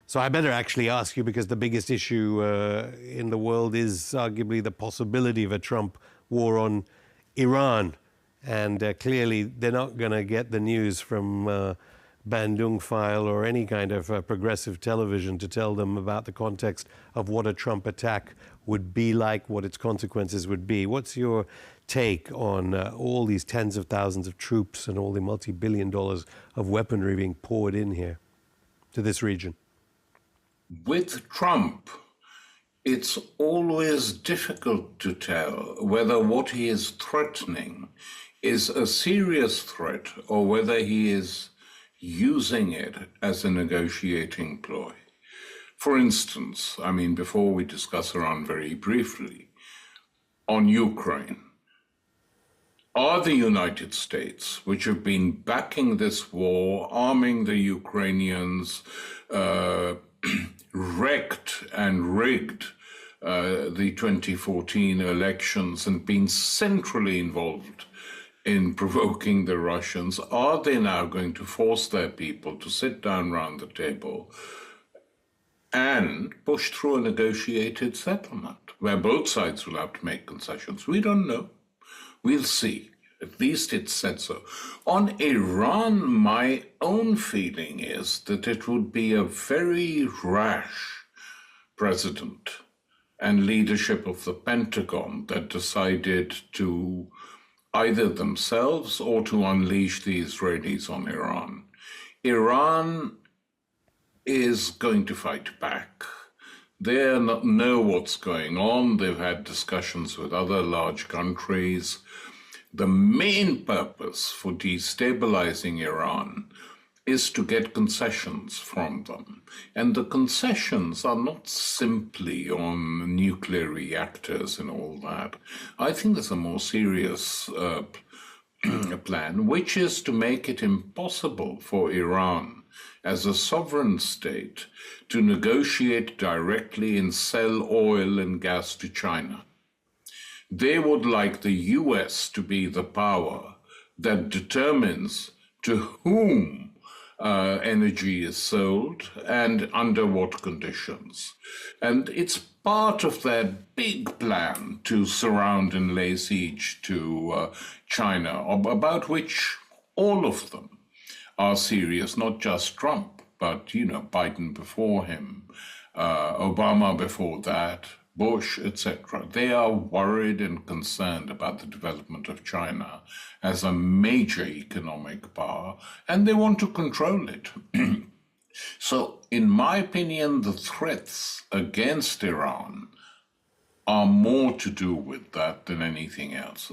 So I better actually ask you, because the biggest issue in the world is arguably the possibility of a Trump war on Iran. And clearly they're not going to get the news from Bandung File or any kind of progressive television to tell them about the context of what a Trump attack would be like, what its consequences would be. What's your take on all these tens of thousands of troops and all the multi-billion dollars of weaponry being poured in here to this region? With Trump, it's always difficult to tell whether what he is threatening is a serious threat or whether he is using it as a negotiating ploy. For instance, before we discuss Iran very briefly, on Ukraine, are the United States, which have been backing this war, arming the Ukrainians, wrecked and rigged the 2014 elections and been centrally involved in provoking the Russians, are they now going to force their people to sit down round the table and push through a negotiated settlement where both sides will have to make concessions? We don't know. We'll see. At least it's said so. On Iran, my own feeling is that it would be a very rash president and leadership of the Pentagon that decided to either themselves or to unleash the Israelis on Iran. Iran is going to fight back. They know what's going on. They've had discussions with other large countries. The main purpose for destabilizing Iran is to get concessions from them. And the concessions are not simply on nuclear reactors and all that. I think there's a more serious plan, which is to make it impossible for Iran as a sovereign state to negotiate directly and sell oil and gas to China. They would like the US to be the power that determines to whom energy is sold and under what conditions. And it's part of their big plan to surround and lay siege to China, about which all of them are serious, not just Trump, but, Biden before him, Obama before that, Bush, etc. They are worried and concerned about the development of China as a major economic power, and they want to control it. So, in my opinion, the threats against Iran are more to do with that than anything else.